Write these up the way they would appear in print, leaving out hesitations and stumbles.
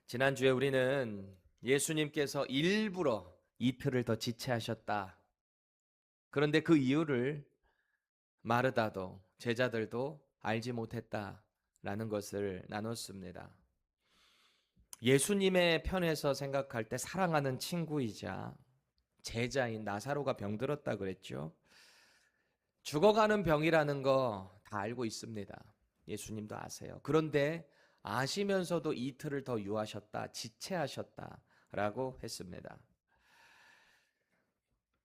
지난주에 우리는 예수님께서 일부러 이틀을 더 지체하셨다. 그런데 그 이유를 마르다도 제자들도 알지 못했다라는 것을 나눴습니다. 예수님의 편에서 생각할 때 사랑하는 친구이자 제자인 나사로가 병들었다 그랬죠. 죽어가는 병이라는 거 다 알고 있습니다. 예수님도 아세요. 그런데 아시면서도 이틀을 더 유하셨다, 지체하셨다라고 했습니다.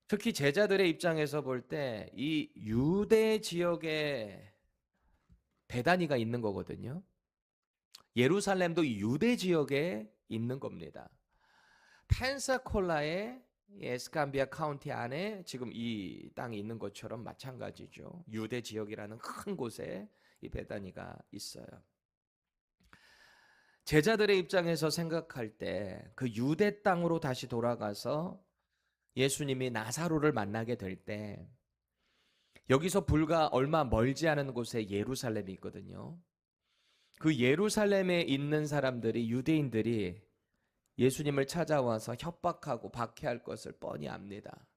특히 제자들의 입장에서 볼 때 이 유대 지역에 베다니가 있는 거거든요. 예루살렘도 유대 지역에 있는 겁니다. 펜사콜라의 에스캄비아 카운티 안에 지금 이 땅이 있는 것처럼 마찬가지죠. 유대 지역이라는 큰 곳에 이 베다니가 있어요. 제자들의 입장에서 생각할 때 그 유대 땅으로 다시 돌아가서 예수님이 나사로를 만나게 될 때 여기서 불과 얼마 멀지 않은 곳에 예루살렘이 있거든요. 그 예루살렘에 있는 사람들이, 유대인들이 예수님을 찾아와서 협박하고 박해할 것을 뻔히 압니다.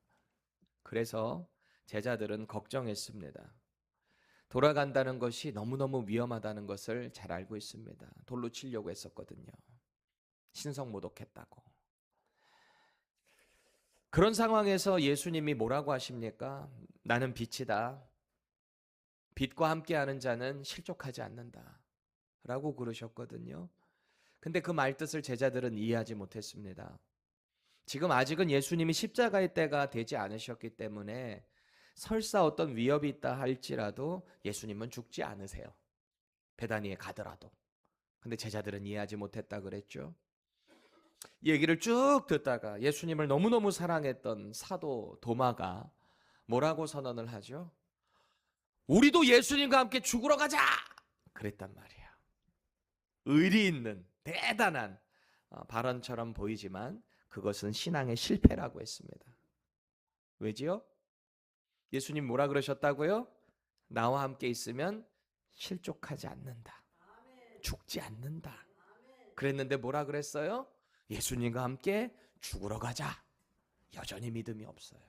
그래서 제자들은 걱정했습니다. 돌아간다는 것이 너무너무 위험하다는 것을 잘 알고 있습니다. 돌로 치려고 했었거든요. 신성모독했다고. 그런 상황에서 예수님이 뭐라고 하십니까? 나는 빛이다. 빛과 함께하는 자는 실족하지 않는다. 라고 그러셨거든요. 근데 그 말뜻을 제자들은 이해하지 못했습니다. 지금 아직은 예수님이 십자가의 때가 되지 않으셨기 때문에 설사 어떤 위협이 있다 할지라도 예수님은 죽지 않으세요. 베다니에 가더라도. 근데 제자들은 이해하지 못했다 그랬죠. 이 얘기를 쭉 듣다가 예수님을 너무너무 사랑했던 사도 도마가 뭐라고 선언을 하죠? 우리도 예수님과 함께 죽으러 가자! 그랬단 말이에요. 의리 있는 대단한 발언처럼 보이지만 그것은 신앙의 실패라고 했습니다. 왜지요? 예수님 뭐라 그러셨다고요? 나와 함께 있으면 실족하지 않는다. 죽지 않는다. 그랬는데 뭐라 그랬어요? 예수님과 함께 죽으러 가자. 여전히 믿음이 없어요.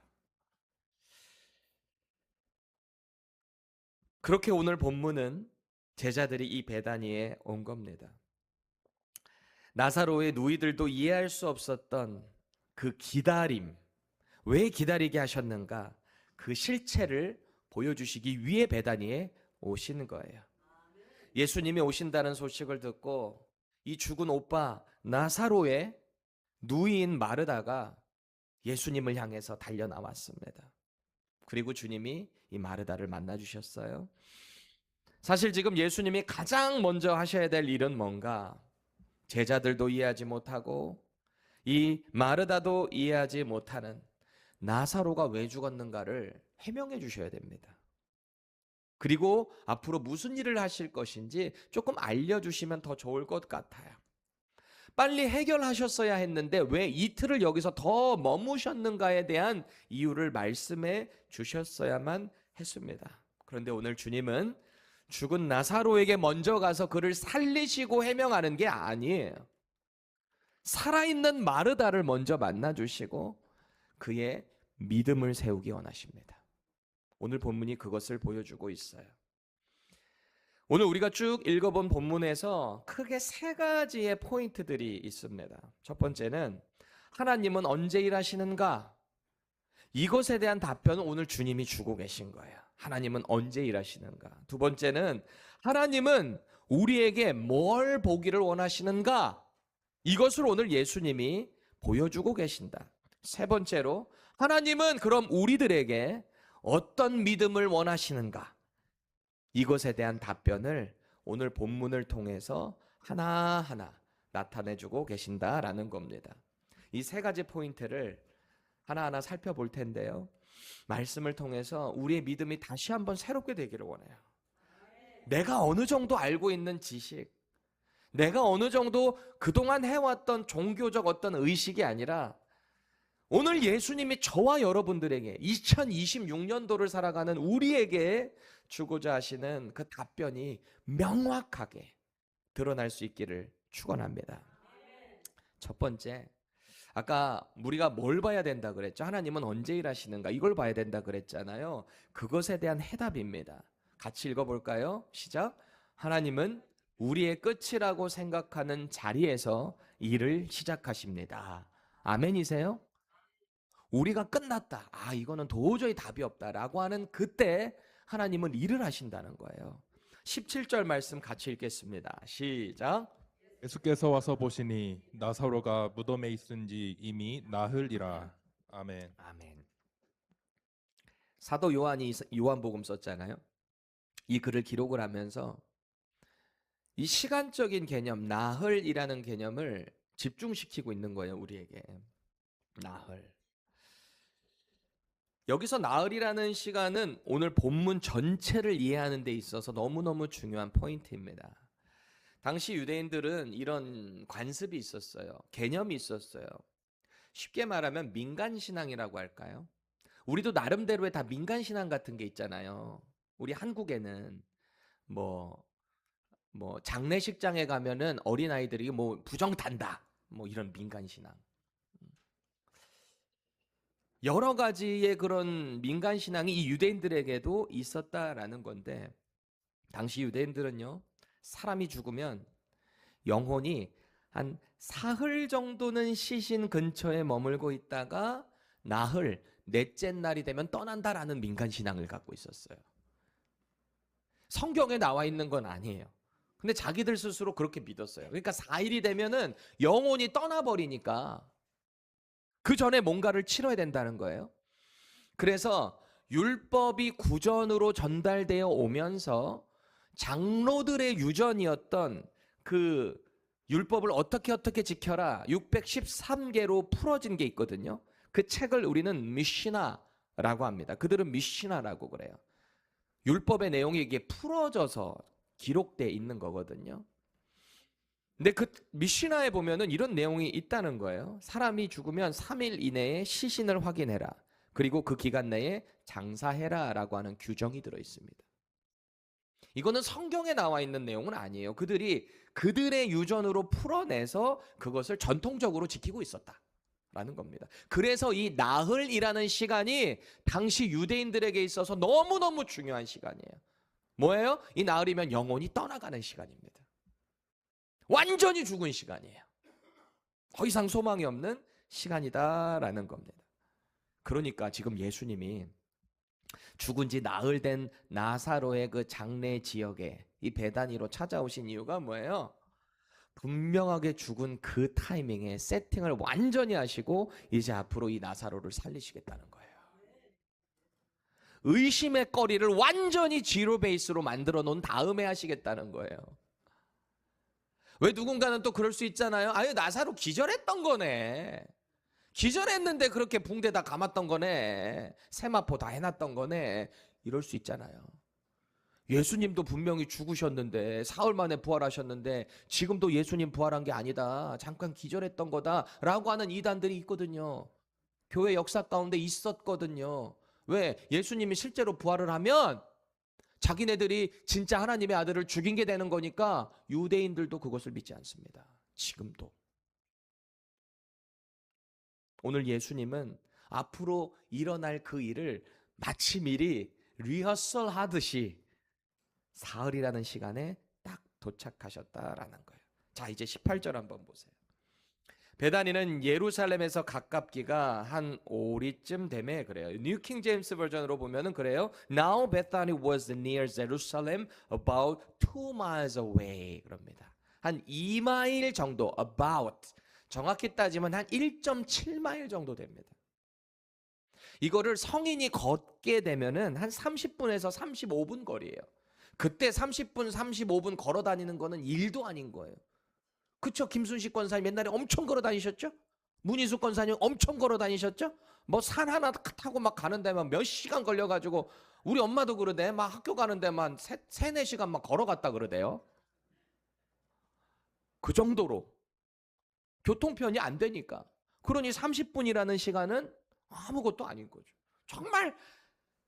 그렇게 오늘 본문은 제자들이 이 베다니에 온 겁니다. 나사로의 누이들도 이해할 수 없었던 그 기다림, 왜 기다리게 하셨는가? 그 실체를 보여주시기 위해 베다니에 오시는 거예요. 예수님이 오신다는 소식을 듣고 이 죽은 오빠 나사로의 누이인 마르다가 예수님을 향해서 달려 나왔습니다. 그리고 주님이 이 마르다를 만나 주셨어요. 사실 지금 예수님이 가장 먼저 하셔야 될 일은 뭔가? 제자들도 이해하지 못하고 이 마르다도 이해하지 못하는 나사로가 왜 죽었는가를 해명해 주셔야 됩니다. 그리고 앞으로 무슨 일을 하실 것인지 조금 알려주시면 더 좋을 것 같아요. 빨리 해결하셨어야 했는데 왜 이틀을 여기서 더 머무셨는가에 대한 이유를 말씀해 주셨어야만 했습니다. 그런데 오늘 주님은 죽은 나사로에게 먼저 가서 그를 살리시고 해명하는 게 아니에요. 살아있는 마르다를 먼저 만나주시고 그의 믿음을 세우기 원하십니다. 오늘 본문이 그것을 보여주고 있어요. 오늘 우리가 쭉 읽어본 본문에서 크게 세 가지의 포인트들이 있습니다. 첫 번째는 하나님은 언제 일하시는가? 이것에 대한 답변은 오늘 주님이 주고 계신 거예요. 하나님은 언제 일하시는가? 두 번째는 하나님은 우리에게 뭘 보기를 원하시는가? 이것을 오늘 예수님이 보여주고 계신다. 세 번째로 하나님은 그럼 우리들에게 어떤 믿음을 원하시는가? 이것에 대한 답변을 오늘 본문을 통해서 하나하나 나타내주고 계신다라는 겁니다. 이 세 가지 포인트를 하나하나 살펴볼 텐데요. 말씀을 통해서 우리의 믿음이 다시 한번 새롭게 되기를 원해요. 내가 어느 정도 알고 있는 지식, 내가 어느 정도 그동안 해왔던 종교적 어떤 의식이 아니라 오늘 예수님이 저와 여러분들에게 2026년도를 살아가는 우리에게 주고자 하시는 그 답변이 명확하게 드러날 수 있기를 축원합니다. 첫 번째, 아까 우리가 뭘 봐야 된다 그랬죠? 하나님은 언제 일하시는가? 이걸 봐야 된다 그랬잖아요. 그것에 대한 해답입니다. 같이 읽어볼까요? 시작. 하나님은 우리의 끝이라고 생각하는 자리에서 일을 시작하십니다. 아멘이세요? 우리가 끝났다. 아, 이거는 도저히 답이 없다라고 하는 그때 하나님은 일을 하신다는 거예요. 17절 말씀 같이 읽겠습니다. 시작. 예수께서 와서 보시니 나사로가 무덤에 있은지 이미 나흘이라. 아멘. 아멘. 사도 요한이 요한복음 썼잖아요. 이 글을 기록을 하면서 이 시간적인 개념, 나흘이라는 개념을 집중시키고 있는 거예요, 우리에게. 나흘. 여기서 나흘이라는 시간은 오늘 본문 전체를 이해하는 데 있어서 너무너무 중요한 포인트입니다. 당시 유대인들은 이런 관습이 있었어요. 개념이 있었어요. 쉽게 말하면 민간신앙이라고 할까요? 우리도 나름대로의 다 민간신앙 같은 게 있잖아요. 우리 한국에는 뭐 장례식장에 가면은 어린아이들이 뭐 부정탄다. 뭐 이런 민간신앙. 여러 가지의 그런 민간신앙이 이 유대인들에게도 있었다라는 건데, 당시 유대인들은요, 사람이 죽으면 영혼이 한 사흘 정도는 시신 근처에 머물고 있다가 나흘, 넷째 날이 되면 떠난다라는 민간신앙을 갖고 있었어요. 성경에 나와 있는 건 아니에요. 근데 자기들 스스로 그렇게 믿었어요. 그러니까 4일이 되면은 영혼이 떠나버리니까 그 전에 뭔가를 치러야 된다는 거예요. 그래서 율법이 구전으로 전달되어 오면서 장로들의 유전이었던 그 율법을 어떻게 지켜라 613개로 풀어진 게 있거든요. 그 책을 우리는 미시나라고 합니다. 그들은 미시나라고 그래요. 율법의 내용이 이게 풀어져서 기록되어 있는 거거든요. 근데 그 미시나에 보면은 이런 내용이 있다는 거예요. 사람이 죽으면 3일 이내에 시신을 확인해라. 그리고 그 기간 내에 장사해라라고 하는 규정이 들어 있습니다. 이거는 성경에 나와 있는 내용은 아니에요. 그들이 그들의 유전으로 풀어내서 그것을 전통적으로 지키고 있었다라는 겁니다. 그래서 이 나흘이라는 시간이 당시 유대인들에게 있어서 너무너무 중요한 시간이에요. 뭐예요? 이 나흘이면 영혼이 떠나가는 시간입니다. 완전히 죽은 시간이에요. 더 이상 소망이 없는 시간이다라는 겁니다. 그러니까 지금 예수님이 죽은 지 나흘 된 나사로의 그 장례 지역에 이 베다니로 찾아오신 이유가 뭐예요? 분명하게 죽은 그 타이밍에 세팅을 완전히 하시고 이제 앞으로 이 나사로를 살리시겠다는 거예요. 의심의 거리를 완전히 지로 베이스로 만들어 놓은 다음에 하시겠다는 거예요. 왜 누군가는 또 그럴 수 있잖아요. 아유, 나사로 기절했던 거네. 기절했는데 그렇게 붕대 다 감았던 거네. 세마포 다 해놨던 거네. 이럴 수 있잖아요. 예수님도 분명히 죽으셨는데 사흘 만에 부활하셨는데 지금도 예수님 부활한 게 아니다. 잠깐 기절했던 거다라고 하는 이단들이 있거든요. 교회 역사 가운데 있었거든요. 왜? 예수님이 실제로 부활을 하면 자기네들이 진짜 하나님의 아들을 죽인 게 되는 거니까 유대인들도 그것을 믿지 않습니다. 지금도. 오늘 예수님은 앞으로 일어날 그 일을 마치 미리 리허설 하듯이 사흘이라는 시간에 딱 도착하셨다라는 거예요. 자, 이제 18절 한번 보세요. 베다니는 예루살렘에서 가깝기가 한 5리쯤 되매 그래요. 뉴 킹 제임스 버전으로 보면은 그래요. Now Bethany was near Jerusalem about 2 miles away 그럽니다. 한 2마일 정도 about 정확히 따지면 한 1.7마일 정도 됩니다. 이거를 성인이 걷게 되면은 한 30분에서 35분 거리예요. 그때 30분, 35분 걸어 다니는 거는 일도 아닌 거예요. 그쵸? 김순식 권사님 옛날에 엄청 걸어 다니셨죠? 문희숙 권사님 엄청 걸어 다니셨죠? 뭐 산 하나 타고 막 가는 데만 몇 시간 걸려가지고 우리 엄마도 그러대. 막 학교 가는 데만 3-4시간 막 걸어갔다 그러대요. 그 정도로 교통편이 안 되니까. 그러니 30분이라는 시간은 아무것도 아닌 거죠. 정말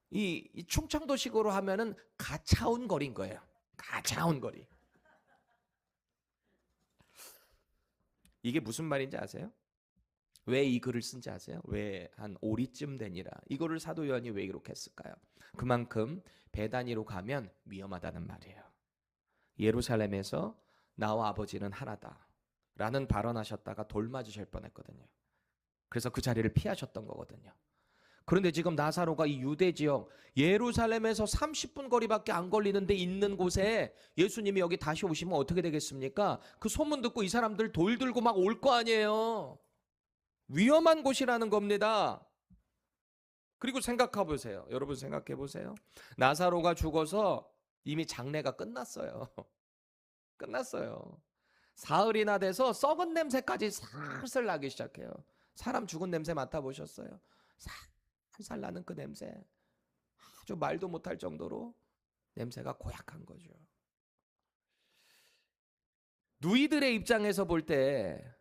이 충청도식으로 하면은 가차운 거리인 거예요. 가차운 거리. 이게 무슨 말인지 아세요? 왜 이 글을 쓴지 아세요? 왜 한 오리쯤 되니라. 이거를 사도 요한이 왜 기록했을까요? 그만큼 베다니로 가면 위험하다는 말이에요. 예루살렘에서 나와 아버지는 하나다 라는 발언하셨다가 돌 맞으실 뻔했거든요. 그래서 그 자리를 피하셨던 거거든요. 그런데 지금 나사로가 이 유대 지역 예루살렘에서 30분 거리밖에 안 걸리는데 있는 곳에 예수님이 여기 다시 오시면 어떻게 되겠습니까? 그 소문 듣고 이 사람들 돌 들고 막 올 거 아니에요. 위험한 곳이라는 겁니다. 그리고 생각해 보세요. 여러분 생각해 보세요. 나사로가 죽어서 이미 장례가 끝났어요. 끝났어요. 사흘이나 돼서 썩은 냄새까지 살살 나기 시작해요. 사람 죽은 냄새 맡아보셨어요? 살살 나는 그 냄새. 아주 말도 못할 정도로 냄새가 고약한 거죠. 누이들의 입장에서 볼 때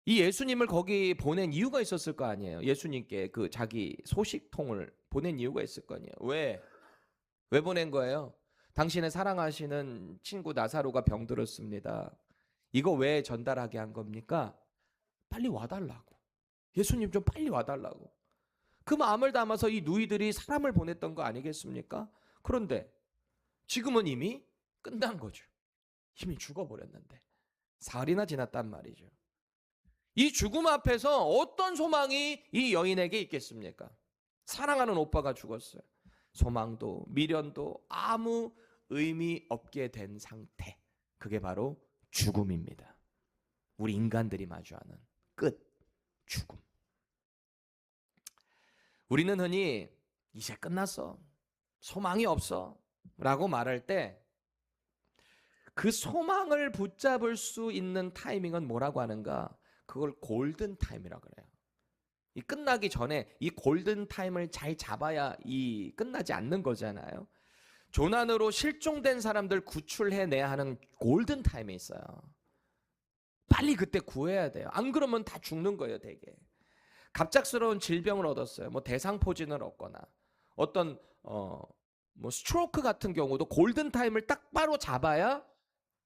이 예수님을 거기 보낸 이유가 있었을 거 아니에요. 예수님께 그 자기 소식통을 보낸 이유가 있을 거 아니에요. 왜? 왜 보낸 거예요? 당신의 사랑하시는 친구 나사로가 병들었습니다. 이거 왜 전달하게 한 겁니까? 빨리 와달라고. 예수님 좀 빨리 와달라고. 그 마음을 담아서 이 누이들이 사람을 보냈던 거 아니겠습니까? 그런데 지금은 이미 끝난 거죠. 이미 죽어버렸는데. 사흘이나 지났단 말이죠. 이 죽음 앞에서 어떤 소망이 이 여인에게 있겠습니까? 사랑하는 오빠가 죽었어요. 소망도 미련도 아무 의미 없게 된 상태. 그게 바로 죽음입니다. 우리 인간들이 마주하는 끝, 죽음. 우리는 흔히 이제 끝났어, 소망이 없어 라고 말할 때 그 소망을 붙잡을 수 있는 타이밍은 뭐라고 하는가? 그걸 골든 타임이라고 그래요. 이 끝나기 전에 이 골든 타임을 잘 잡아야 이 끝나지 않는 거잖아요. 조난으로 실종된 사람들 구출해내야 하는 골든 타임이 있어요. 빨리 그때 구해야 돼요. 안 그러면 다 죽는 거예요, 되게. 갑작스러운 질병을 얻었어요. 뭐 대상포진을 얻거나 어떤 뭐 스트로크 같은 경우도 골든 타임을 딱 바로 잡아야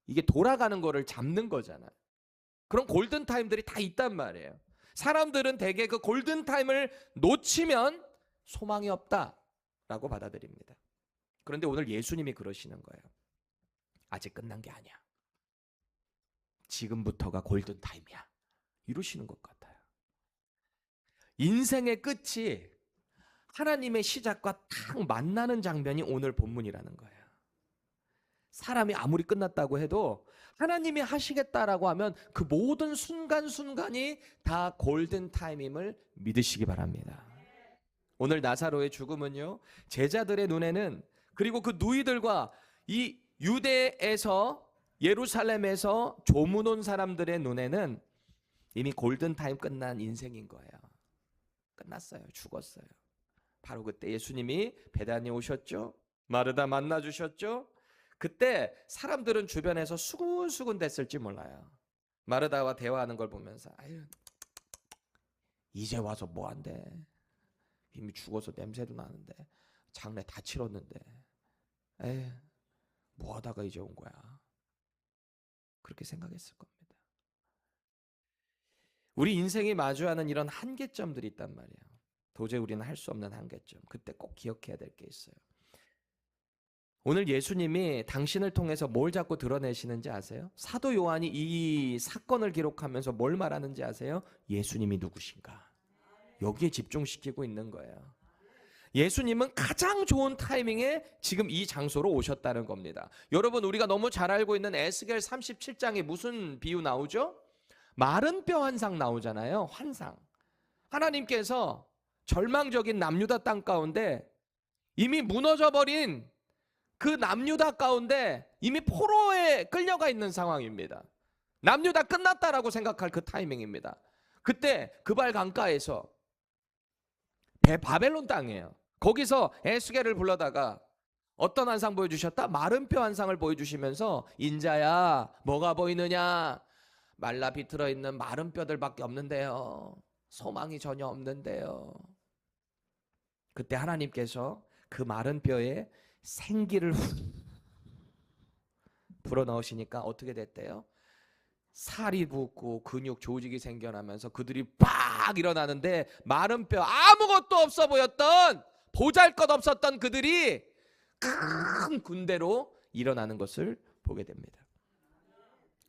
이게 돌아가는 거를 잡는 거잖아요. 그런 골든 타임들이 다 있단 말이에요. 사람들은 대개 그 골든 타임을 놓치면 소망이 없다라고 받아들입니다. 그런데 오늘 예수님이 그러시는 거예요. 아직 끝난 게 아니야. 지금부터가 골든 타임이야. 이러시는 것 같아요. 인생의 끝이 하나님의 시작과 딱 만나는 장면이 오늘 본문이라는 거예요. 사람이 아무리 끝났다고 해도 하나님이 하시겠다라고 하면 그 모든 순간순간이 다 골든 타임임을 믿으시기 바랍니다. 오늘 나사로의 죽음은요, 제자들의 눈에는, 그리고 그 누이들과 이 유대에서 예루살렘에서 조문 온 사람들의 눈에는 이미 골든 타임 끝난 인생인 거예요. 끝났어요. 죽었어요. 바로 그때 예수님이 베다니 오셨죠. 마르다 만나 주셨죠. 그때 사람들은 주변에서 수군수군 됐을지 몰라요. 마르다와 대화하는 걸 보면서 아유, 이제 와서 뭐 한대. 이미 죽어서 냄새도 나는데 장례 다 치렀는데 에이, 뭐 하다가 이제 온 거야. 그렇게 생각했을 겁니다. 우리 인생이 마주하는 이런 한계점들이 있단 말이에요. 도저히 우리는 할 수 없는 한계점. 그때 꼭 기억해야 될 게 있어요. 오늘 예수님이 당신을 통해서 뭘 자꾸 드러내시는지 아세요? 사도 요한이 이 사건을 기록하면서 뭘 말하는지 아세요? 예수님이 누구신가? 여기에 집중시키고 있는 거예요. 예수님은 가장 좋은 타이밍에 지금 이 장소로 오셨다는 겁니다. 여러분, 우리가 너무 잘 알고 있는 에스겔 37장에 무슨 비유 나오죠? 마른 뼈 환상 나오잖아요. 환상. 하나님께서 절망적인 남유다 땅 가운데 이미 무너져버린 그 남유다 가운데 이미 포로에 끌려가 있는 상황입니다. 남유다 끝났다라고 생각할 그 타이밍입니다. 그때 그발 강가에서 바벨론 땅이에요. 거기서 에스겔을 불러다가 어떤 환상 보여주셨다? 마른 뼈 환상을 보여주시면서 인자야 뭐가 보이느냐? 말라 비틀어 있는 마른 뼈들밖에 없는데요. 소망이 전혀 없는데요. 그때 하나님께서 그 마른 뼈에 생기를 불어넣으시니까 어떻게 됐대요? 살이 붙고 근육 조직이 생겨나면서 그들이 빡 일어나는데 마른 뼈 아무것도 없어 보였던 보잘것없었던 그들이 큰 군대로 일어나는 것을 보게 됩니다.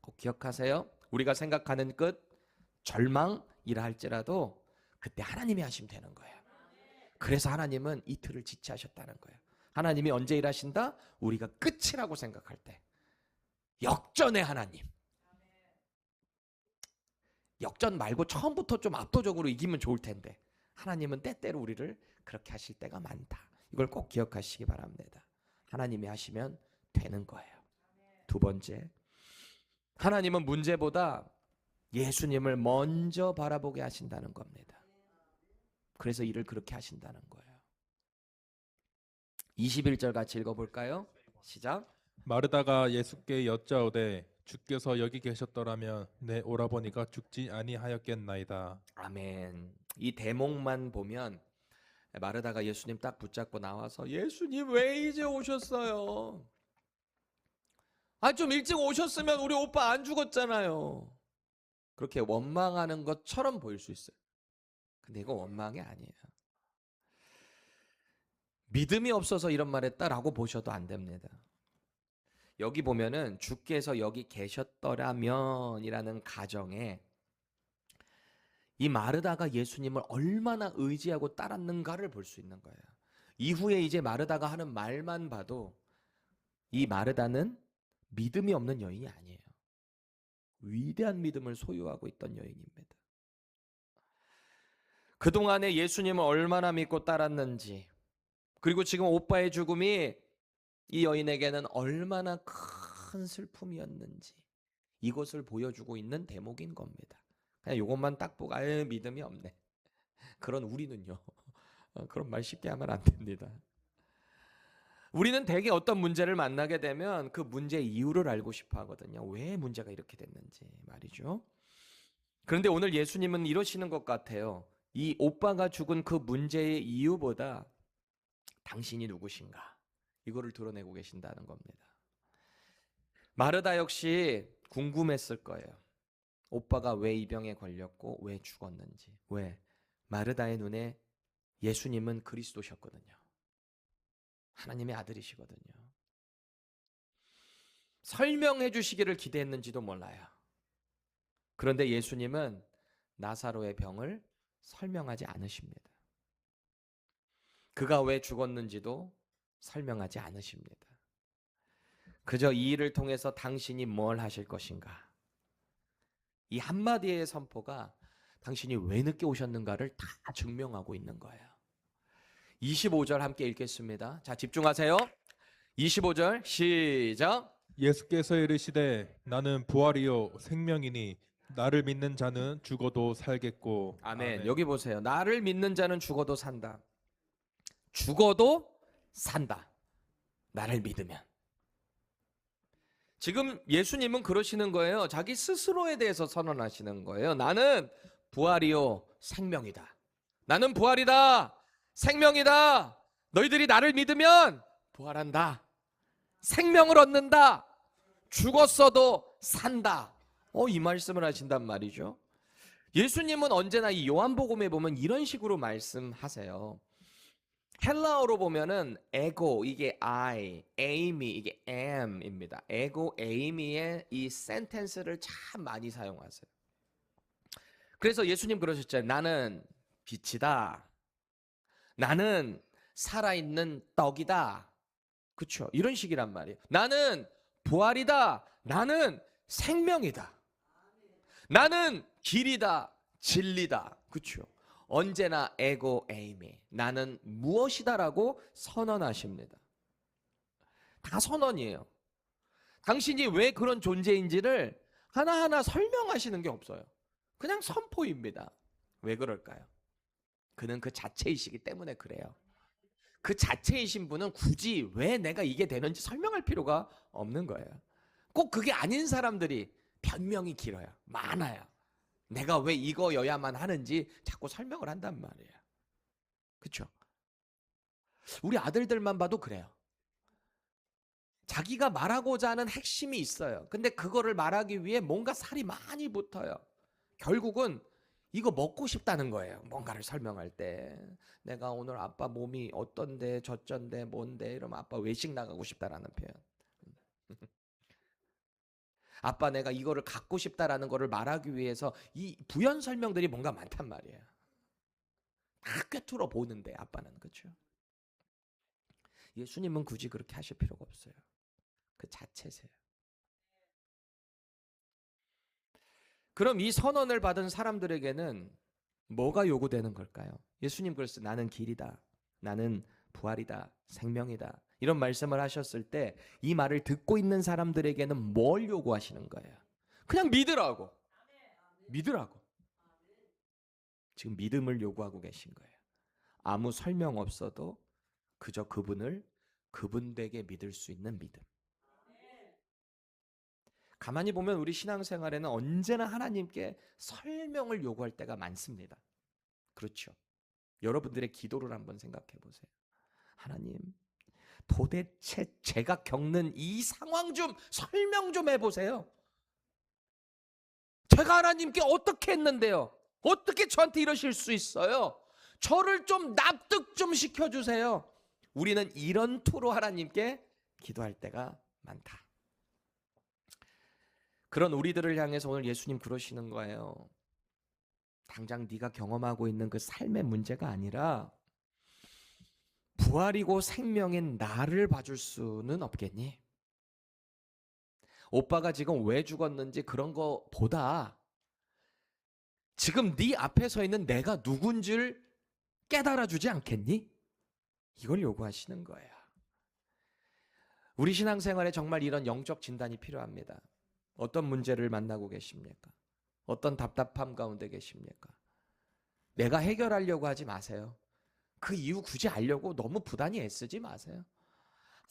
꼭 기억하세요. 우리가 생각하는 끝 절망이라 할지라도 그때 하나님이 하시면 되는 거예요. 그래서 하나님은 이틀을 지체하셨다는 거예요. 하나님이 언제 일하신다? 우리가 끝이라고 생각할 때. 역전의 하나님. 역전 말고 처음부터 좀 압도적으로 이기면 좋을 텐데 하나님은 때때로 우리를 그렇게 하실 때가 많다. 이걸 꼭 기억하시기 바랍니다. 하나님이 하시면 되는 거예요. 두 번째, 하나님은 문제보다 예수님을 먼저 바라보게 하신다는 겁니다. 그래서 일을 그렇게 하신다는 거예요. 21절 같이 읽어볼까요? 시작. 마르다가 예수께 여짜오되 주께서 여기 계셨더라면 내 오라버니가 죽지 아니하였겠나이다. 아멘. 이 대목만 보면 마르다가 예수님 딱 붙잡고 나와서 예수님 왜 이제 오셨어요? 좀 일찍 오셨으면 우리 오빠 안 죽었잖아요. 그렇게 원망하는 것처럼 보일 수 있어요. 근데 이거 원망이 아니에요. 믿음이 없어서 이런 말 했다라고 보셔도 안 됩니다. 여기 보면은 주께서 여기 계셨더라면 이라는 가정에 이 마르다가 예수님을 얼마나 의지하고 따랐는가를 볼 수 있는 거예요. 이후에 이제 마르다가 하는 말만 봐도 이 마르다는 믿음이 없는 여인이 아니에요. 위대한 믿음을 소유하고 있던 여인입니다. 그동안에 예수님을 얼마나 믿고 따랐는지, 그리고 지금 오빠의 죽음이 이 여인에게는 얼마나 큰 슬픔이었는지 이것을 보여주고 있는 대목인 겁니다. 그냥 이것만 딱 보고 믿음이 없네. 그런 우리는요. 그런 말 쉽게 하면 안 됩니다. 우리는 대개 어떤 문제를 만나게 되면 그 문제의 이유를 알고 싶어 하거든요. 왜 문제가 이렇게 됐는지 말이죠. 그런데 오늘 예수님은 이러시는 것 같아요. 이 오빠가 죽은 그 문제의 이유보다 당신이 누구신가? 이거를 드러내고 계신다는 겁니다. 마르다 역시 궁금했을 거예요. 오빠가 왜 이 병에 걸렸고 왜 죽었는지. 왜? 마르다의 눈에 예수님은 그리스도셨거든요. 하나님의 아들이시거든요. 설명해 주시기를 기대했는지도 몰라요. 그런데 예수님은 나사로의 병을 설명하지 않으십니다. 그가 왜 죽었는지도 설명하지 않으십니다. 그저 이 일을 통해서 당신이 뭘 하실 것인가? 이 한마디의 선포가 당신이 왜 늦게 오셨는가를 다 증명하고 있는 거예요. 25절 함께 읽겠습니다. 자, 집중하세요. 25절 시작. 예수께서 이르시되 나는 부활이요 생명이니 나를 믿는 자는 죽어도 살겠고. 아멘. 여기 보세요. 나를 믿는 자는 죽어도 산다. 죽어도 산다. 나를 믿으면. 지금 예수님은 그러시는 거예요. 자기 스스로에 대해서 선언하시는 거예요. 나는 부활이요 생명이다. 나는 부활이다. 생명이다. 너희들이 나를 믿으면 부활한다. 생명을 얻는다. 죽었어도 산다. 이 말씀을 하신단 말이죠. 예수님은 언제나 이 요한복음에 보면 이런 식으로 말씀하세요. 헬라어로 보면은 에고 이게 I, 에이미 이게 am입니다. 에고 에이미의 이 센텐스를 참 많이 사용하세요. 그래서 예수님 그러셨잖아요. 나는 빛이다. 나는 살아있는 떡이다. 그렇죠? 이런 식이란 말이에요. 나는 부활이다. 나는 생명이다. 나는 길이다. 진리다. 그렇죠? 언제나 에고 에이미. 나는 무엇이다라고 선언하십니다. 다 선언이에요. 당신이 왜 그런 존재인지를 하나하나 설명하시는 게 없어요. 그냥 선포입니다. 왜 그럴까요? 그는 그 자체이시기 때문에 그래요. 그 자체이신 분은 굳이 왜 내가 이게 되는지 설명할 필요가 없는 거예요. 꼭 그게 아닌 사람들이 변명이 길어요. 많아요. 내가 왜 이거여야만 하는지 자꾸 설명을 한단 말이에요. 그렇죠? 우리 아들들만 봐도 그래요. 자기가 말하고자 하는 핵심이 있어요. 근데 그거를 말하기 위해 뭔가 살이 많이 붙어요. 결국은 이거 먹고 싶다는 거예요. 뭔가를 설명할 때. 내가 오늘 아빠 몸이 어떤데 저쩐데 뭔데 이러면 아빠 외식 나가고 싶다라는 표현. 아빠 내가 이거를 갖고 싶다라는 거를 말하기 위해서 이 부연 설명들이 뭔가 많단 말이에요. 다 꿰뚫어 보는데 아빠는. 그렇죠? 예수님은 굳이 그렇게 하실 필요가 없어요. 그 자체세요. 그럼 이 선언을 받은 사람들에게는 뭐가 요구되는 걸까요? 예수님 그랬어. 나는 길이다. 나는 부활이다. 생명이다. 이런 말씀을 하셨을 때 이 말을 듣고 있는 사람들에게는 뭘 요구하시는 거예요? 그냥 믿으라고. 믿으라고. 지금 믿음을 요구하고 계신 거예요. 아무 설명 없어도 그저 그분을 그분되게 믿을 수 있는 믿음. 가만히 보면 우리 신앙생활에는 언제나 하나님께 설명을 요구할 때가 많습니다. 그렇죠. 여러분들의 기도를 한번 생각해 보세요. 하나님, 도대체 제가 겪는 이 상황 좀 설명 좀 해보세요. 제가 하나님께 어떻게 했는데요? 어떻게 저한테 이러실 수 있어요? 저를 좀 납득 좀 시켜주세요. 우리는 이런 투로 하나님께 기도할 때가 많다. 그런 우리들을 향해서 오늘 예수님 그러시는 거예요. 당장 네가 경험하고 있는 그 삶의 문제가 아니라 부활이고 생명인 나를 봐줄 수는 없겠니? 오빠가 지금 왜 죽었는지 그런 거보다 지금 네 앞에 서 있는 내가 누군지를 깨달아주지 않겠니? 이걸 요구하시는 거예요. 우리 신앙생활에 정말 이런 영적 진단이 필요합니다. 어떤 문제를 만나고 계십니까? 어떤 답답함 가운데 계십니까? 내가 해결하려고 하지 마세요. 그 이유 굳이 알려고 너무 부단히 애쓰지 마세요.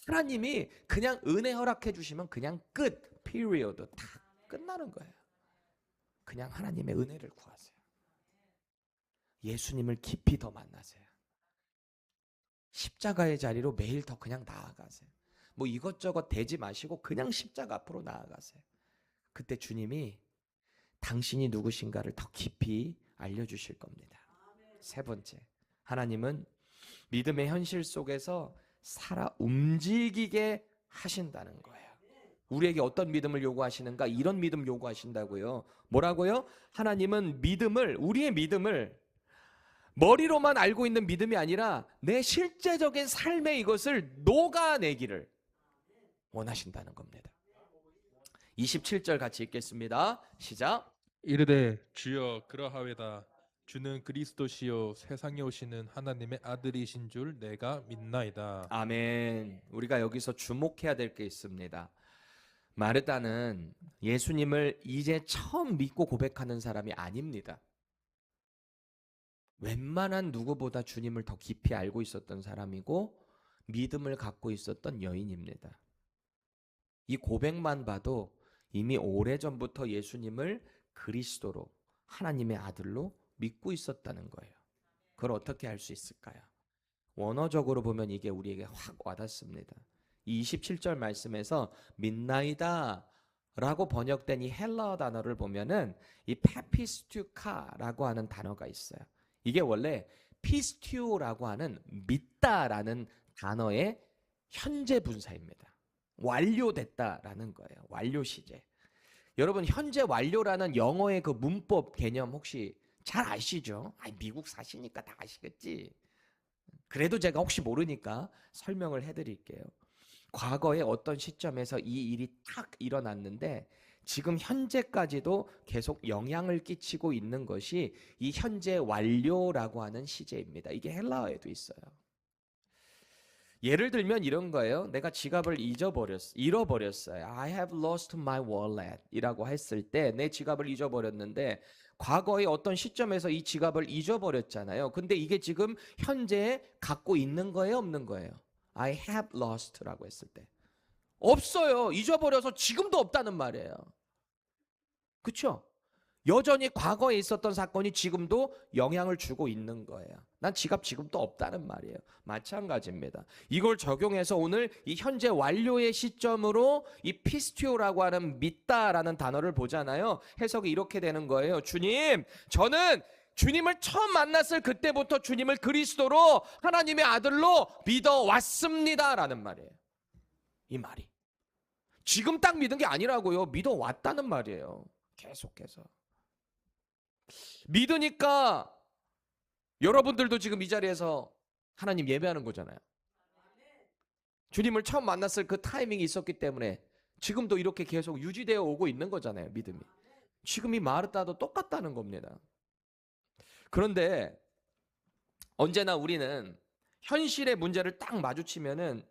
하나님이 그냥 은혜 허락해 주시면 그냥 끝, period, 다 끝나는 거예요. 그냥 하나님의 은혜를 구하세요. 예수님을 깊이 더 만나세요. 십자가의 자리로 매일 더 그냥 나아가세요. 뭐 이것저것 대지 마시고 그냥 십자가 앞으로 나아가세요. 그때 주님이 당신이 누구신가를 더 깊이 알려주실 겁니다. 세 번째, 하나님은 믿음의 현실 속에서 살아 움직이게 하신다는 거예요. 우리에게 어떤 믿음을 요구하시는가? 이런 믿음 요구하신다고요. 뭐라고요? 하나님은 믿음을, 우리의 믿음을 머리로만 알고 있는 믿음이 아니라 내 실제적인 삶에 이것을 녹아내기를 원하신다는 겁니다. 27절 같이 읽겠습니다. 시작. 이르되 주여 그러하외다. 주는 그리스도시요 세상에 오시는 하나님의 아들이신 줄 내가 믿나이다. 아멘. 우리가 여기서 주목해야 될 게 있습니다. 마르다는 예수님을 이제 처음 믿고 고백하는 사람이 아닙니다. 웬만한 누구보다 주님을 더 깊이 알고 있었던 사람이고 믿음을 갖고 있었던 여인입니다. 이 고백만 봐도 이미 오래전부터 예수님을 그리스도로 하나님의 아들로 믿고 있었다는 거예요. 그걸 어떻게 알 수 있을까요? 원어적으로 보면 이게 우리에게 확 와닿습니다. 이 27절 말씀에서 믿나이다 라고 번역된 이 헬라어 단어를 보면은 이 페피스튜카라고 하는 단어가 있어요. 이게 원래 피스튜라고 하는 믿다라는 단어의 현재 분사입니다. 완료됐다라는 거예요. 완료 시제. 여러분 현재 완료라는 영어의 그 문법 개념 혹시 잘 아시죠? 미국 사시니까 다 아시겠지. 그래도 제가 혹시 모르니까 설명을 해드릴게요. 과거에 어떤 시점에서 이 일이 딱 일어났는데 지금 현재까지도 계속 영향을 끼치고 있는 것이 이 현재 완료라고 하는 시제입니다. 이게 헬라어에도 있어요. 예를 들면 이런 거예요. 내가 지갑을 잃어버렸어요. I have lost my wallet 이라고 했을 때 내 지갑을 잊어버렸는데 과거에 어떤 시점에서 이 지갑을 잊어버렸잖아요. 근데 이게 지금 현재 갖고 있는 거예요, 없는 거예요? I have lost라고 했을 때 없어요. 잊어버려서 지금도 없다는 말이에요. 그렇죠? 여전히 과거에 있었던 사건이 지금도 영향을 주고 있는 거예요. 난 지갑 지금도 없다는 말이에요. 마찬가지입니다. 이걸 적용해서 오늘 이 현재 완료의 시점으로 이 피스티오라고 하는 믿다라는 단어를 보잖아요. 해석이 이렇게 되는 거예요. 주님, 저는 주님을 처음 만났을 그때부터 주님을 그리스도로 하나님의 아들로 믿어왔습니다라는 말이에요. 이 말이 지금 딱 믿은 게 아니라고요. 믿어왔다는 말이에요. 계속해서 믿으니까 여러분들도 지금 이 자리에서 하나님 예배하는 거잖아요. 주님을 처음 만났을 그 타이밍이 있었기 때문에 지금도 이렇게 계속 유지되어 오고 있는 거잖아요. 믿음이. 지금 이 마르다도 똑같다는 겁니다. 그런데 언제나 우리는 현실의 문제를 딱 마주치면은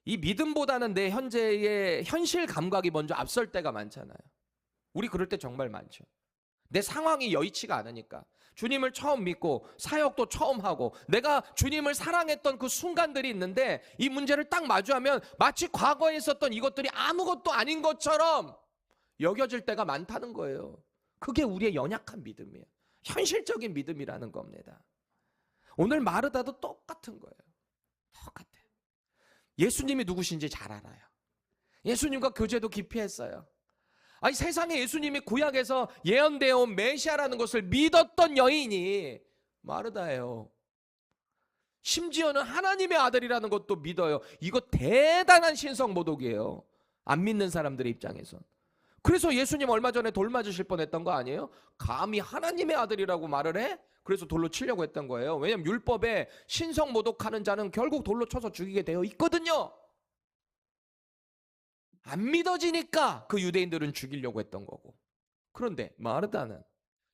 이 믿음보다는 내 현재의 현실 감각이 먼저 앞설 때가 많잖아요. 우리 그럴 때 정말 많죠. 내 상황이 여의치가 않으니까. 주님을 처음 믿고 사역도 처음 하고 내가 주님을 사랑했던 그 순간들이 있는데 이 문제를 딱 마주하면 마치 과거에 있었던 이것들이 아무것도 아닌 것처럼 여겨질 때가 많다는 거예요. 그게 우리의 연약한 믿음이에요. 현실적인 믿음이라는 겁니다. 오늘 마르다도 똑같은 거예요. 똑같아요. 예수님이 누구신지 잘 알아요. 예수님과 교제도 깊이 했어요. 아니 세상에 예수님이 구약에서 예언되어 온 메시아라는 것을 믿었던 여인이 마르다예요. 심지어는 하나님의 아들이라는 것도 믿어요. 이거 대단한 신성모독이에요. 안 믿는 사람들의 입장에선. 그래서 예수님 얼마 전에 돌 맞으실 뻔했던 거 아니에요? 감히 하나님의 아들이라고 말을 해? 그래서 돌로 치려고 했던 거예요. 왜냐하면 율법에 신성모독하는 자는 결국 돌로 쳐서 죽이게 되어 있거든요. 안 믿어지니까 그 유대인들은 죽이려고 했던 거고. 그런데 마르다는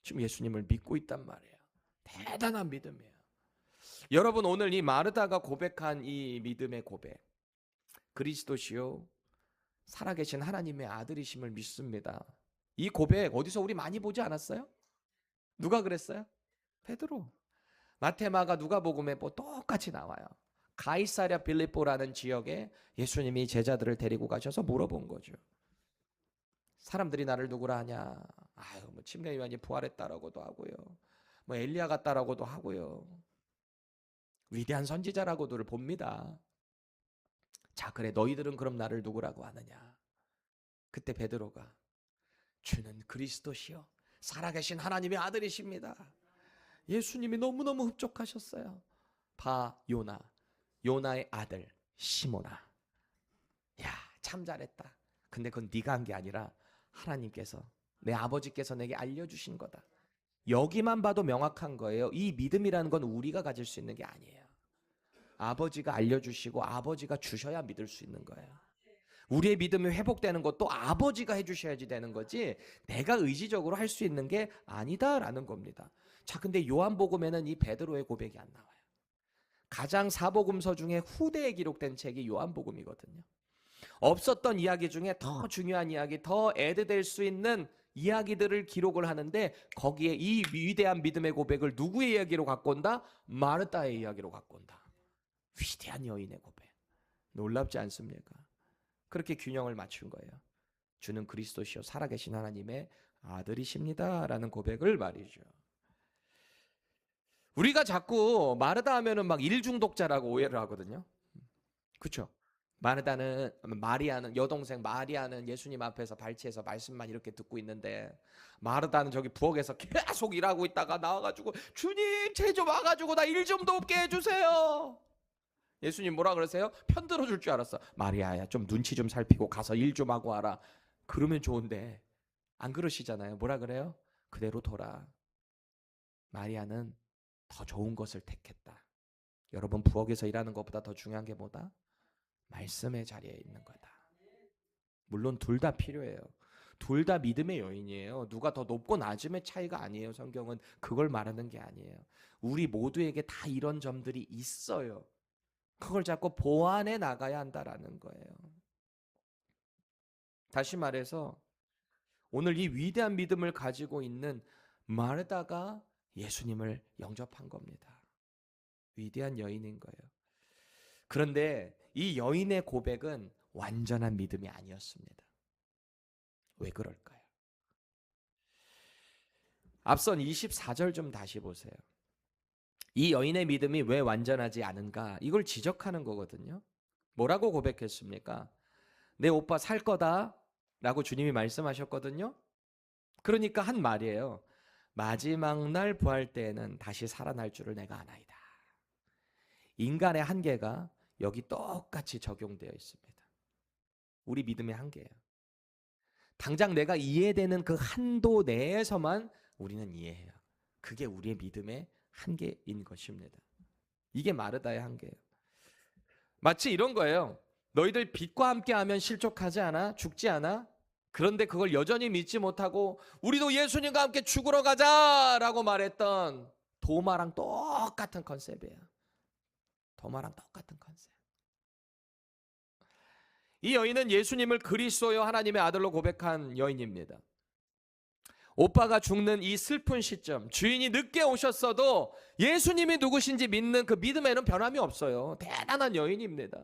지금 예수님을 믿고 있단 말이에요. 대단한 믿음이에요. 여러분 오늘 이 마르다가 고백한 이 믿음의 고백, 그리스도시요 살아계신 하나님의 아들이심을 믿습니다. 이 고백 어디서 우리 많이 보지 않았어요? 누가 그랬어요? 베드로. 마테마가 누가복음에 뭐 똑같이 나와요. 가이사랴 빌립보라는 지역에 예수님이 제자들을 데리고 가셔서 물어본 거죠. 사람들이 나를 누구라 하냐? 아유, 뭐 침례 요한이 부활했다라고도 하고요. 뭐 엘리야 같다라고도 하고요. 위대한 선지자라고들 봅니다. 자, 그래 너희들은 그럼 나를 누구라고 하느냐? 그때 베드로가 주는 그리스도시요 살아계신 하나님의 아들이십니다. 예수님이 너무너무 흡족하셨어요. 바 요나, 요나의 아들 시몬아. 야, 참 잘했다. 근데 그건 네가 한 게 아니라 하나님께서 내 아버지께서 내게 알려주신 거다. 여기만 봐도 명확한 거예요. 이 믿음이라는 건 우리가 가질 수 있는 게 아니에요. 아버지가 알려주시고 아버지가 주셔야 믿을 수 있는 거예요. 우리의 믿음이 회복되는 것도 아버지가 해주셔야지 되는 거지 내가 의지적으로 할 수 있는 게 아니다라는 겁니다. 자, 근데 요한복음에는 이 베드로의 고백이 안 나와요. 가장 사복음서 중에 후대에 기록된 책이 요한복음이거든요. 없었던 이야기 중에 더 중요한 이야기, 더 애드될 수 있는 이야기들을 기록을 하는데 거기에 이 위대한 믿음의 고백을 누구의 이야기로 갖고 온다? 마르다의 이야기로 갖고 온다. 위대한 여인의 고백. 놀랍지 않습니까? 그렇게 균형을 맞춘 거예요. 주는 그리스도시요 살아계신 하나님의 아들이십니다 라는 고백을 말이죠. 우리가 자꾸 마르다 하면은 막 일중독자라고 오해를 하거든요. 그렇죠? 마리아는 여동생 마리아는 예수님 앞에서 발치해서 말씀만 이렇게 듣고 있는데 마르다는 저기 부엌에서 계속 일하고 있다가 나와가지고 주님 제 좀 와가지고 나 일 좀 돕게 해주세요. 예수님 뭐라 그러세요? 편들어 줄 줄 알았어. 마리아야 좀 눈치 좀 살피고 가서 일 좀 하고 와라. 그러면 좋은데 안 그러시잖아요. 뭐라 그래요? 그대로 둬라. 마리아는 더 좋은 것을 택했다. 여러분 부엌에서 일하는 것보다 더 중요한 게 뭐다? 말씀의 자리에 있는 거다. 물론 둘 다 필요해요. 둘 다 믿음의 여인이에요. 누가 더 높고 낮음의 차이가 아니에요. 성경은 그걸 말하는 게 아니에요. 우리 모두에게 다 이런 점들이 있어요. 그걸 자꾸 보완해 나가야 한다라는 거예요. 다시 말해서 오늘 이 위대한 믿음을 가지고 있는 마르다가 예수님을 영접한 겁니다. 위대한 여인인 거예요. 그런데 이 여인의 고백은 완전한 믿음이 아니었습니다. 왜 그럴까요? 앞선 24절 좀 다시 보세요. 이 여인의 믿음이 왜 완전하지 않은가? 이걸 지적하는 거거든요. 뭐라고 고백했습니까? 내 오빠 살 거다 라고 주님이 말씀하셨거든요. 그러니까 한 말이에요. 마지막 날 부활 때에는 다시 살아날 줄을 내가 아나이다. 인간의 한계가 여기 똑같이 적용되어 있습니다. 우리 믿음의 한계예요. 당장 내가 이해되는 그 한도 내에서만 우리는 이해해요. 그게 우리의 믿음의 한계인 것입니다. 이게 마르다의 한계예요. 마치 이런 거예요. 너희들 빛과 함께하면 실족하지 않아? 죽지 않아? 그런데 그걸 여전히 믿지 못하고 우리도 예수님과 함께 죽으러 가자라고 말했던 도마랑 똑같은 컨셉이에요. 도마랑 똑같은 컨셉. 이 여인은 예수님을 그리스도요 하나님의 아들로 고백한 여인입니다. 오빠가 죽는 이 슬픈 시점, 주인이 늦게 오셨어도 예수님이 누구신지 믿는 그 믿음에는 변함이 없어요. 대단한 여인입니다.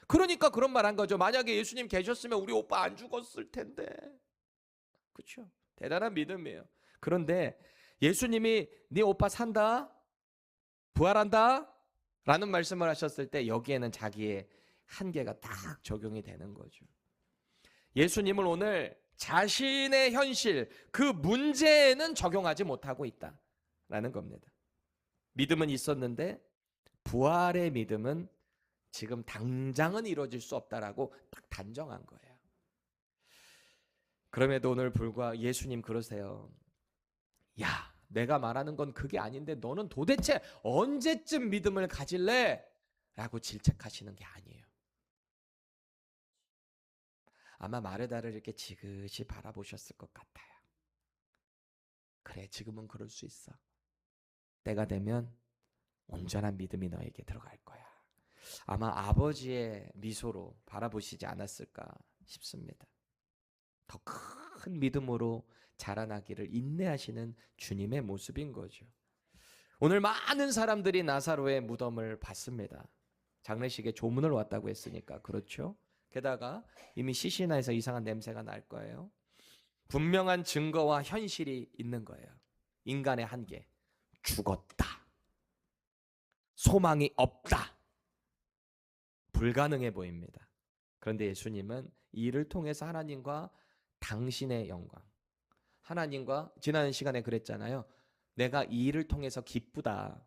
그러니까 그런 말 한 거죠. 만약에 예수님 계셨으면 우리 오빠 안 죽었을 텐데. 그렇죠? 대단한 믿음이에요. 그런데 예수님이 네 오빠 산다, 부활한다 라는 말씀을 하셨을 때 여기에는 자기의 한계가 딱 적용이 되는 거죠. 예수님을 오늘 자신의 현실, 그 문제에는 적용하지 못하고 있다라는 겁니다. 믿음은 있었는데 부활의 믿음은 지금 당장은 이루어질 수 없다라고 딱 단정한 거예요. 그럼에도 오늘 불과 예수님 그러세요. 야, 내가 말하는 건 그게 아닌데 너는 도대체 언제쯤 믿음을 가질래? 라고 질책하시는 게 아니에요. 아마 마르다를 이렇게 지그시 바라보셨을 것 같아요. 그래, 지금은 그럴 수 있어. 때가 되면 온전한 믿음이 너에게 들어갈 거야. 아마 아버지의 미소로 바라보시지 않았을까 싶습니다. 더 큰 믿음으로 자라나기를 인내하시는 주님의 모습인 거죠. 오늘 많은 사람들이 나사로의 무덤을 봤습니다. 장례식에 조문을 왔다고 했으니까 그렇죠. 게다가 이미 시신에서 이상한 냄새가 날 거예요. 분명한 증거와 현실이 있는 거예요. 인간의 한계. 죽었다. 소망이 없다. 불가능해 보입니다. 그런데 예수님은 이 일을 통해서 하나님과 당신의 영광, 하나님과 지난 시간에 그랬잖아요. 내가 이 일을 통해서 기쁘다.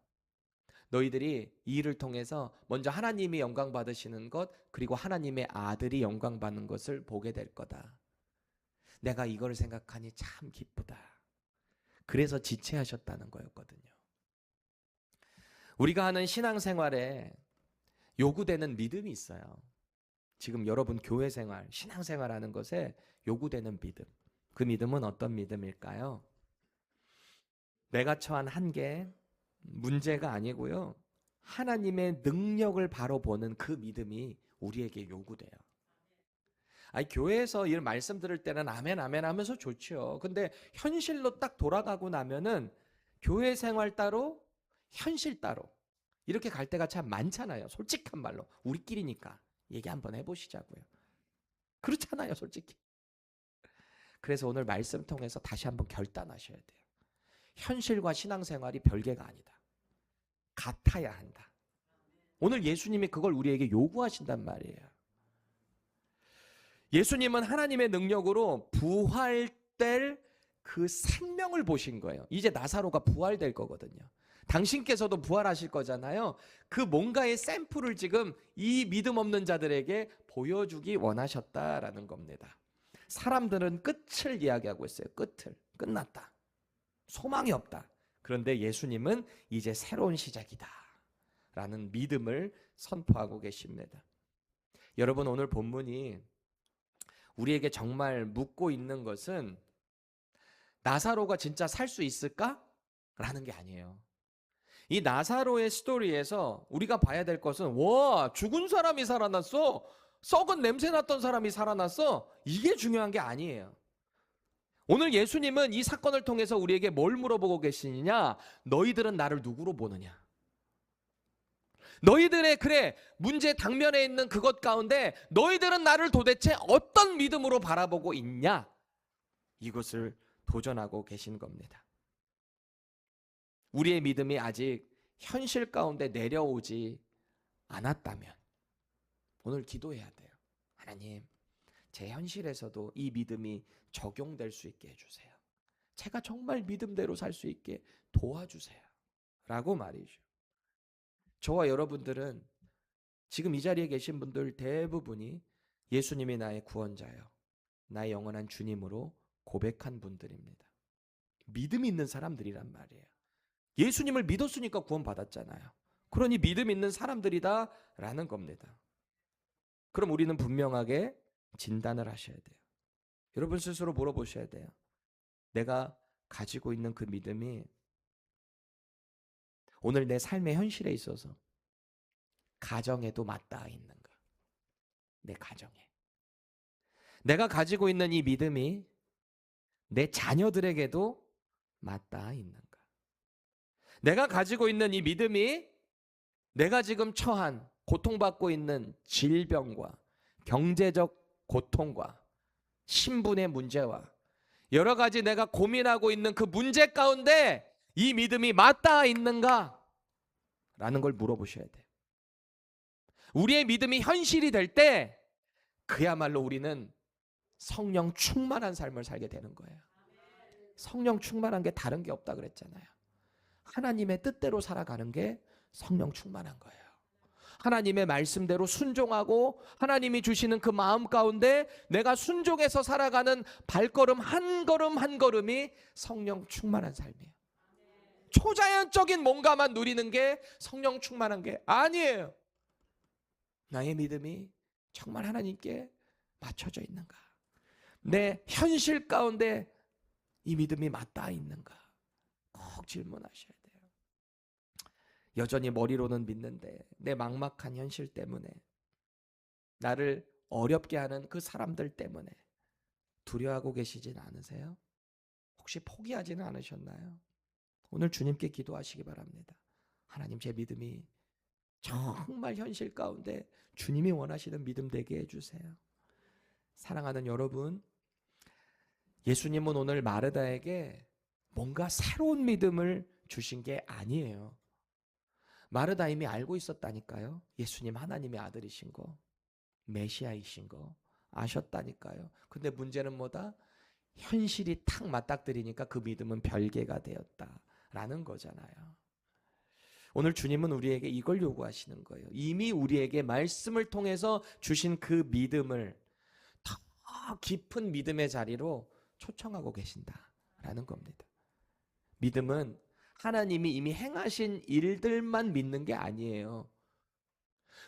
너희들이 이 일을 통해서 먼저 하나님이 영광 받으시는 것, 그리고 하나님의 아들이 영광 받는 것을 보게 될 거다. 내가 이걸 생각하니 참 기쁘다. 그래서 지체하셨다는 거였거든요. 우리가 하는 신앙생활에 요구되는 믿음이 있어요. 지금 여러분 교회 생활, 신앙생활 하는 것에 요구되는 믿음. 그 믿음은 어떤 믿음일까요? 내가 처한 한계, 문제가 아니고요. 하나님의 능력을 바로 보는 그 믿음이 우리에게 요구돼요. 아니, 교회에서 이 말씀 들을 때는 아멘 아멘 하면서 좋죠. 근데 현실로 딱 돌아가고 나면은 교회 생활 따로, 현실 따로 이렇게 갈 때가 참 많잖아요. 솔직한 말로 우리끼리니까 얘기 한번 해보시자고요. 그렇잖아요, 솔직히. 그래서 오늘 말씀 통해서 다시 한번 결단하셔야 돼요. 현실과 신앙생활이 별개가 아니다. 같아야 한다. 오늘 예수님이 그걸 우리에게 요구하신단 말이에요. 예수님은 하나님의 능력으로 부활될 그 생명을 보신 거예요. 이제 나사로가 부활될 거거든요. 당신께서도 부활하실 거잖아요. 그 뭔가의 샘플을 지금 이 믿음 없는 자들에게 보여주기 원하셨다라는 겁니다. 사람들은 끝을 이야기하고 있어요. 끝을. 끝났다. 소망이 없다. 그런데 예수님은 이제 새로운 시작이다 라는 믿음을 선포하고 계십니다. 여러분, 오늘 본문이 우리에게 정말 묻고 있는 것은 나사로가 진짜 살 수 있을까? 라는 게 아니에요. 이 나사로의 스토리에서 우리가 봐야 될 것은, 와, 죽은 사람이 살아났어. 썩은 냄새 났던 사람이 살아났어. 이게 중요한 게 아니에요. 오늘 예수님은 이 사건을 통해서 우리에게 뭘 물어보고 계시느냐? 너희들은 나를 누구로 보느냐? 너희들의 그래 문제 당면에 있는 그것 가운데 너희들은 나를 도대체 어떤 믿음으로 바라보고 있냐? 이것을 도전하고 계신 겁니다. 우리의 믿음이 아직 현실 가운데 내려오지 않았다면 오늘 기도해야 돼요. 하나님, 제 현실에서도 이 믿음이 적용될 수 있게 해주세요. 제가 정말 믿음대로 살 수 있게 도와주세요. 라고 말이죠. 저와 여러분들은 지금 이 자리에 계신 분들 대부분이 예수님이 나의 구원자요, 나의 영원한 주님으로 고백한 분들입니다. 믿음이 있는 사람들이란 말이에요. 예수님을 믿었으니까 구원받았잖아요. 그러니 믿음 있는 사람들이다라는 겁니다. 그럼 우리는 분명하게 진단을 하셔야 돼요. 여러분 스스로 물어보셔야 돼요. 내가 가지고 있는 그 믿음이 오늘 내 삶의 현실에 있어서 가정에도 맞닿아 있는가? 내 가정에. 내가 가지고 있는 이 믿음이 내 자녀들에게도 맞닿아 있는가? 내가 가지고 있는 이 믿음이 내가 지금 처한 고통받고 있는 질병과 경제적 고통과 신분의 문제와 여러 가지 내가 고민하고 있는 그 문제 가운데 이 믿음이 맞닿아 있는가? 라는 걸 물어보셔야 돼요. 우리의 믿음이 현실이 될 때 그야말로 우리는 성령 충만한 삶을 살게 되는 거예요. 성령 충만한 게 다른 게 없다 그랬잖아요. 하나님의 뜻대로 살아가는 게 성령 충만한 거예요. 하나님의 말씀대로 순종하고 하나님이 주시는 그 마음 가운데 내가 순종해서 살아가는 발걸음 한 걸음 한 걸음이 성령 충만한 삶이에요. 초자연적인 뭔가만 누리는 게 성령 충만한 게 아니에요. 나의 믿음이 정말 하나님께 맞춰져 있는가? 내 현실 가운데 이 믿음이 맞닿아 있는가? 꼭 질문하셔야 돼요. 여전히 머리로는 믿는데 내 막막한 현실 때문에, 나를 어렵게 하는 그 사람들 때문에 두려워하고 계시진 않으세요? 혹시 포기하지는 않으셨나요? 오늘 주님께 기도하시기 바랍니다. 하나님, 제 믿음이 정말 현실 가운데 주님이 원하시는 믿음 되게 해주세요. 사랑하는 여러분, 예수님은 오늘 마르다에게 뭔가 새로운 믿음을 주신 게 아니에요. 마르다 이미 알고 있었다니까요. 예수님 하나님의 아들이신 거, 메시아이신 거 아셨다니까요. 근데 문제는 뭐다? 현실이 탁 맞닥뜨리니까 그 믿음은 별개가 되었다라는 거잖아요. 오늘 주님은 우리에게 이걸 요구하시는 거예요. 이미 우리에게 말씀을 통해서 주신 그 믿음을 더 깊은 믿음의 자리로 초청하고 계신다라는 겁니다. 믿음은 하나님이 이미 행하신 일들만 믿는 게 아니에요.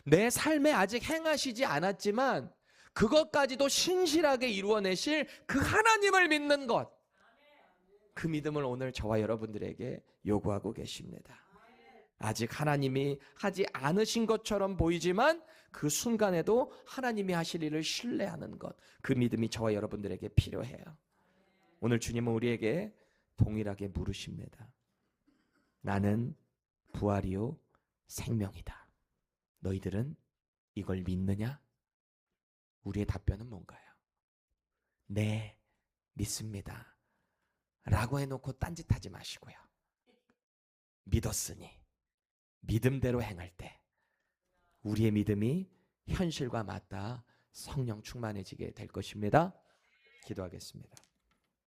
내 삶에 아직 행하시지 않았지만 그것까지도 신실하게 이루어내실 그 하나님을 믿는 것, 그 믿음을 오늘 저와 여러분들에게 요구하고 계십니다. 아직 하나님이 하지 않으신 것처럼 보이지만 그 순간에도 하나님이 하실 일을 신뢰하는 것, 그 믿음이 저와 여러분들에게 필요해요. 오늘 주님은 우리에게 동일하게 물으십니다. 나는 부활이요 생명이다. 너희들은 이걸 믿느냐? 우리의 답변은 뭔가요? 네, 믿습니다. 라고 해놓고 딴짓하지 마시고요. 믿었으니 믿음대로 행할 때 우리의 믿음이 현실과 맞닿아 성령 충만해지게 될 것입니다. 기도하겠습니다.